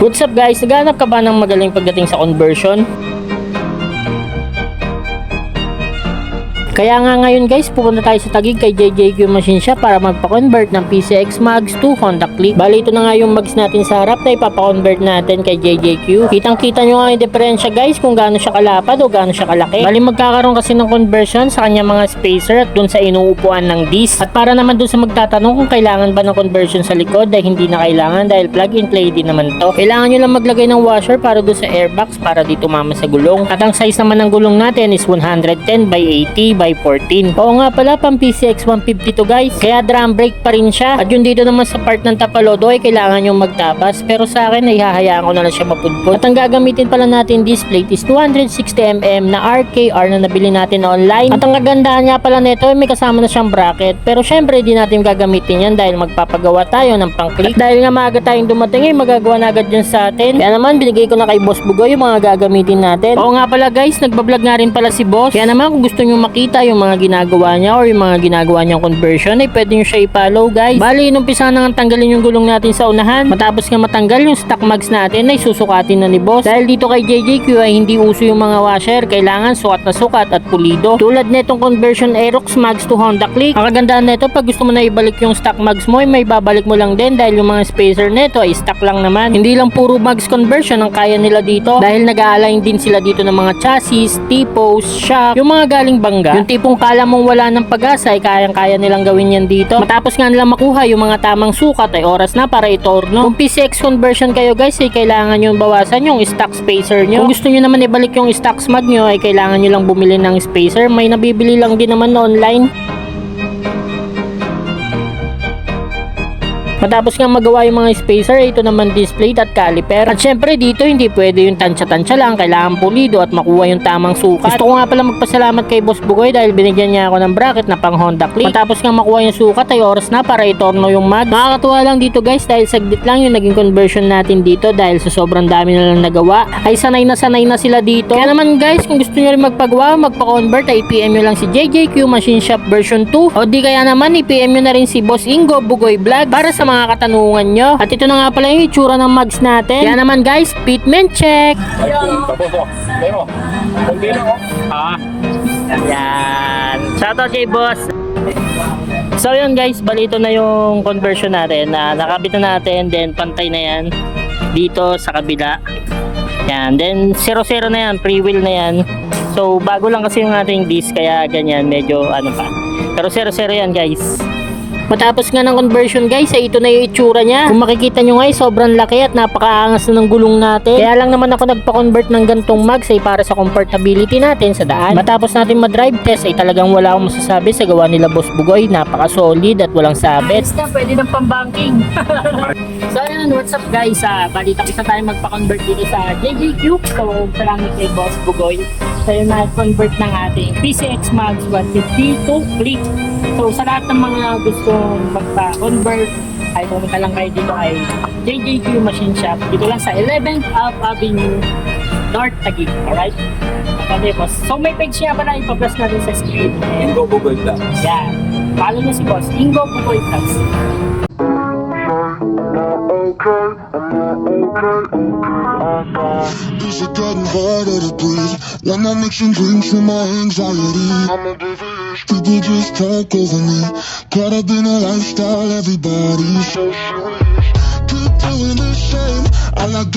What's up guys? Naghahanap ka ba ng magaling pagdating sa conversion? Kaya nga ngayon guys, pupunta tayo sa Taguig kay JJQ Machine Shop para magpa-convert ng PCX Mags to Honda Click. Bali ito na nga yung mags natin sa harap na ipapa-convert natin kay JJQ. Kitang-kita nyo nga yung diferensya guys kung gaano siya kalapad o gaano siya kalaki. Bali magkakaroon kasi ng conversion sa kanya mga spacer at dun sa inuupuan ng disc. At para naman dun sa magtatanong kung kailangan ba ng conversion sa likod ay hindi na kailangan dahil plug and play din naman to. Kailangan nyo lang maglagay ng washer para dun sa airbox para di tumama sa gulong. At ang size naman ng gulong natin is 110 by 80 by 14. Oo nga pala, pang PCX 150 to guys. Kaya drum brake pa rin siya. At yun dito naman sa part ng tapalodo ay kailangan yung magtabas. Pero sa akin ay hahayaan ko na lang siya mapudpud. At ang gagamitin pala natin this plate is 260mm na RKR na nabili natin online. At ang kagandahan nga pala nito ay may kasama na siyang bracket. Pero syempre di natin gagamitin yan dahil magpapagawa tayo ng pang-click. Dahil nga maaga tayong dumating ay magagawa na agad yan sa atin. Kaya naman binigay ko na kay Boss Bugoy yung mga gagamitin natin. Oo nga pala guys, nagbablog nga rin pala si Boss. Kaya naman kung gusto nyo makita yung mga ginagawa niya or yung mga ginagawa niyang conversion ay pwede nyo siya i-follow guys. Bali inumpisa na nga tanggalin yung gulong natin sa unahan. Matapos nga matanggal yung stock mags natin ay susukatin na ni Boss. Dahil dito kay JJQ ay hindi uso yung mga washer. Kailangan sukat na sukat at pulido. Tulad netong conversion Aerox mags to Honda Click. Ang kagandahan neto pag gusto mo na ibalik yung stock mags mo ay may babalik mo lang din dahil yung mga spacer neto ay stock lang naman. Hindi lang puro mags conversion ang kaya nila dito dahil nag-a-align din sila dito ng mga chassis, T-post, shock, yung mga galing bangga. Yung tipong kala mong wala ng pag-asa ay kayang-kaya nilang gawin yan dito. Matapos nga nilang makuha yung mga tamang sukat ay oras na para itorno. Kung PCX conversion kayo guys ay kailangan nyo bawasan yung stock spacer nyo. Kung gusto nyo naman ibalik yung stock smag nyo ay kailangan nyo lang bumili ng spacer. May nabibili lang din naman online. Matapos nga magawa yung mga spacer, ito naman display at caliper. At syempre dito hindi pwede yung tansya-tansya lang, kailangan pulido at makuha yung tamang sukat. Gusto ko nga pala magpasalamat kay Boss Bugoy dahil binigyan niya ako ng bracket na pang Honda Click. Matapos nga makuha yung sukat ay oras na para itorno yung mag. Nakakatuwa lang dito guys dahil saglit lang yung naging conversion natin dito dahil sa sobrang dami na lang nagawa ay sanay na sila dito. Kaya naman guys, kung gusto nyo rin magpagawa, magpa-convert ay i-PM nyo lang si JJQ Machine Shop version 2 o di kaya naman i-PM nyo na rin si Boss Ingo Bugoy Vlog para sa mga katanungan nyo. At ito na nga pala yung itsura ng mags natin. Kaya naman guys, fitment check! Ayan. Shoutout kay Boss! So yun guys, balito na yung conversion natin na nakabit na natin, then pantay na yan dito sa kabila. Yan, then 0-0 na yan, pre-wheel na yan. So bago lang kasi yung ating disc kaya ganyan, medyo ano pa. Pero 0-0 yan guys. Matapos nga ng conversion guys ay ito na yung itsura niya. Kung makikita nyo nga ay sobrang laki at napakaangas na ng gulong natin. Kaya lang naman ako nagpa-convert ng gantong mags ay para sa comfortability natin sa daan. Matapos natin ma-drive test ay talagang wala akong masasabi sa gawa nila Boss Bugoy. Napaka-solid at walang sabit. Pwede ng pambanking. So ayun, what's up guys? Balita ko sa tayo magpa-convert dito sa JJQ. So salamat kay Boss Bugoy. So yun na-convert ng ating PCX Mags 150 to Click. So sa lahat ng mga gusto magpa-convert ay pumunta lang kayo dito ay JJQ Machine Shop. Dito lang sa 11th Avenue North Taguig. Alright? Okay, boss. So may page niya pala ipa-plus natin sa screen. Ingo Bugoy Vlog. Yan. Follow niyo si boss. Ingo Bugoy Vlog. Cause you're getting harder to breathe when I make some drinks for my anxiety. I'm a devious. People just talk over me. Caught up in a lifestyle, everybody's so serious. Keep doing the same. I like